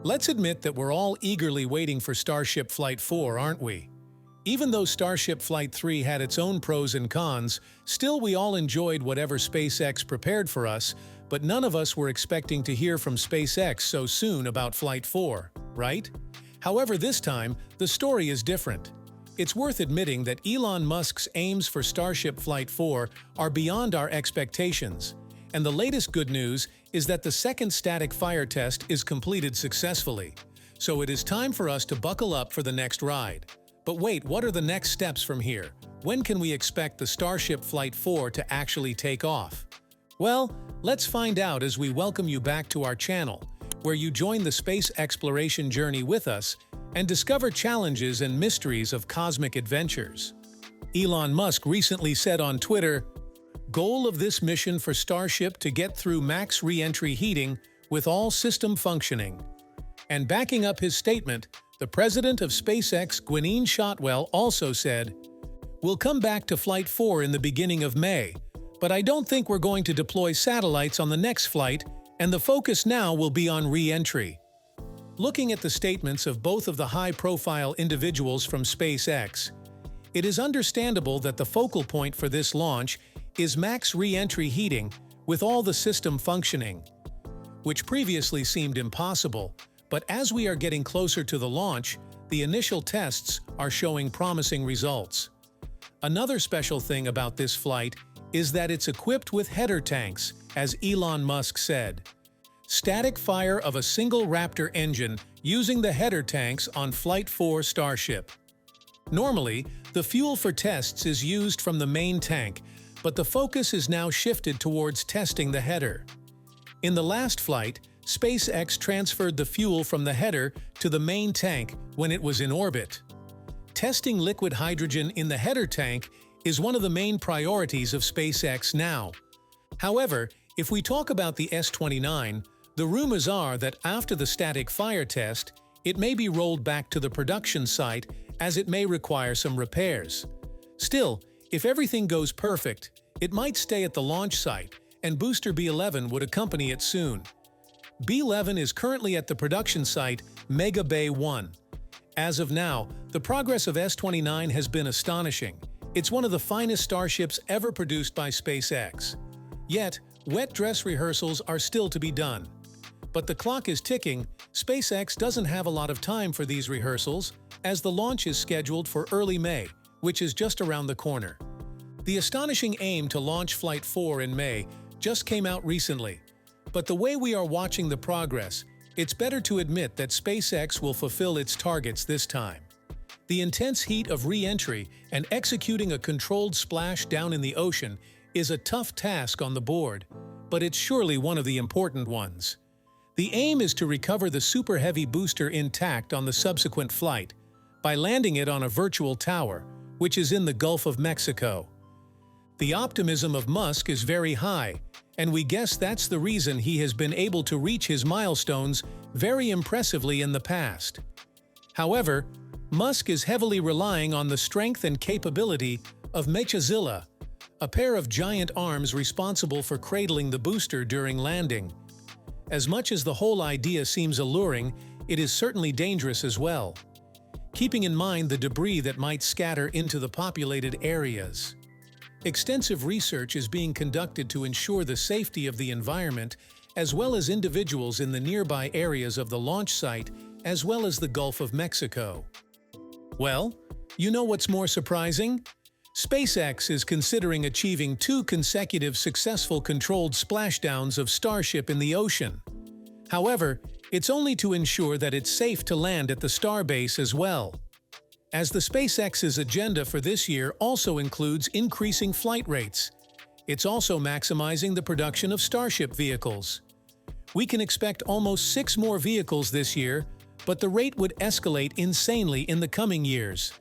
Let's admit that we're all eagerly waiting for Starship Flight 4, aren't we? Even though Starship Flight 3 had its own pros and cons, still we all enjoyed whatever SpaceX prepared for us, but none of us were expecting to hear from SpaceX so soon about Flight 4, right? However, this time, the story is different. It's worth admitting that Elon Musk's aims for Starship Flight 4 are beyond our expectations. And the latest good news is that the second static fire test is completed successfully. So it is time for us to buckle up for the next ride. But wait, what are the next steps from here? When can we expect the Starship Flight 4 to actually take off? Well, let's find out as we welcome you back to our channel, where you join the space exploration journey with us and discover challenges and mysteries of cosmic adventures. Elon Musk recently said on Twitter, "Goal of this mission for Starship to get through max re-entry heating with all system functioning." And backing up his statement, the president of SpaceX, Gwynne Shotwell, also said, "We'll come back to Flight 4 in the beginning of May, but I don't think we're going to deploy satellites on the next flight, and the focus now will be on re-entry." Looking at the statements of both of the high-profile individuals from SpaceX, it is understandable that the focal point for this launch is max re-entry heating with all the system functioning, which previously seemed impossible. But as we are getting closer to the launch, the initial tests are showing promising results. Another special thing about this flight is that it's equipped with header tanks, as Elon Musk said. Static fire of a single Raptor engine using the header tanks on Flight 4 Starship. Normally, the fuel for tests is used from the main tank, but the focus is now shifted towards testing the header. In the last flight, SpaceX transferred the fuel from the header to the main tank when it was in orbit. Testing liquid hydrogen in the header tank is one of the main priorities of SpaceX now. However, if we talk about the S-29, the rumors are that after the static fire test, it may be rolled back to the production site as it may require some repairs. Still, if everything goes perfect, it might stay at the launch site, and booster B-11 would accompany it soon. B-11 is currently at the production site, Mega Bay 1. As of now, the progress of S-29 has been astonishing. It's one of the finest starships ever produced by SpaceX. Yet, wet dress rehearsals are still to be done. But the clock is ticking. SpaceX doesn't have a lot of time for these rehearsals, as the launch is scheduled for early May, which is just around the corner. The astonishing aim to launch Flight 4 in May just came out recently. But the way we are watching the progress, it's better to admit that SpaceX will fulfill its targets this time. The intense heat of re-entry and executing a controlled splash down in the ocean is a tough task on the board, but it's surely one of the important ones. The aim is to recover the Super Heavy booster intact on the subsequent flight by landing it on a virtual tower, which is in the Gulf of Mexico. The optimism of Musk is very high, and we guess that's the reason he has been able to reach his milestones very impressively in the past. However, Musk is heavily relying on the strength and capability of Mechazilla, a pair of giant arms responsible for cradling the booster during landing. As much as the whole idea seems alluring, it is certainly dangerous as well, keeping in mind the debris that might scatter into the populated areas. Extensive research is being conducted to ensure the safety of the environment, as well as individuals in the nearby areas of the launch site, as well as the Gulf of Mexico. Well, you know what's more surprising? SpaceX is considering achieving 2 consecutive successful controlled splashdowns of Starship in the ocean. However, it's only to ensure that it's safe to land at the starbase as well, as the SpaceX's agenda for this year also includes increasing flight rates. It's also maximizing the production of Starship vehicles. We can expect almost 6 more vehicles this year, but the rate would escalate insanely in the coming years.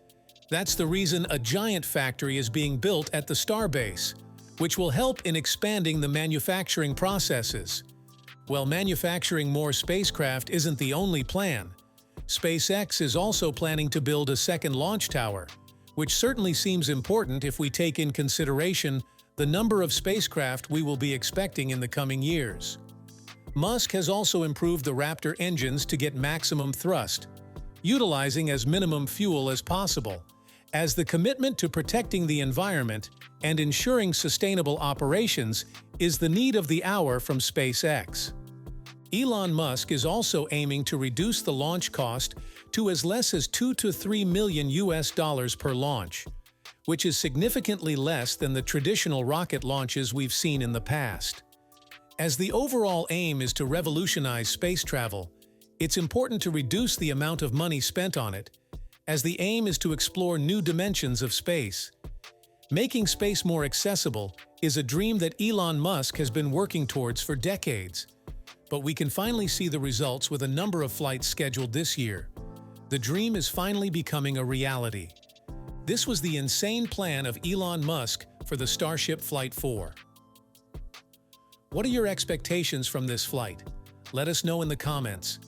That's the reason a giant factory is being built at the starbase, which will help in expanding the manufacturing processes. Well, manufacturing more spacecraft isn't the only plan. SpaceX is also planning to build a second launch tower, which certainly seems important if we take in consideration the number of spacecraft we will be expecting in the coming years. Musk has also improved the Raptor engines to get maximum thrust, utilizing as minimum fuel as possible, as the commitment to protecting the environment and ensuring sustainable operations is the need of the hour from SpaceX. Elon Musk is also aiming to reduce the launch cost to as less as $2 to $3 million per launch, which is significantly less than the traditional rocket launches we've seen in the past. As the overall aim is to revolutionize space travel, it's important to reduce the amount of money spent on it, as the aim is to explore new dimensions of space. Making space more accessible is a dream that Elon Musk has been working towards for decades, but we can finally see the results with a number of flights scheduled this year. The dream is finally becoming a reality. This was the insane plan of Elon Musk for the Starship Flight 4. What are your expectations from this flight? Let us know in the comments.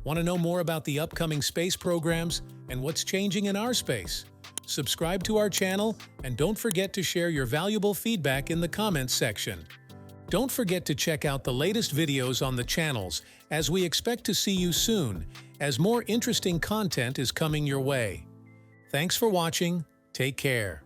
Want to know more about the upcoming space programs and what's changing in our space? Subscribe to our channel and don't forget to share your valuable feedback in the comments section. Don't forget to check out the latest videos on the channels, as we expect to see you soon, as more interesting content is coming your way. Thanks for watching. Take care.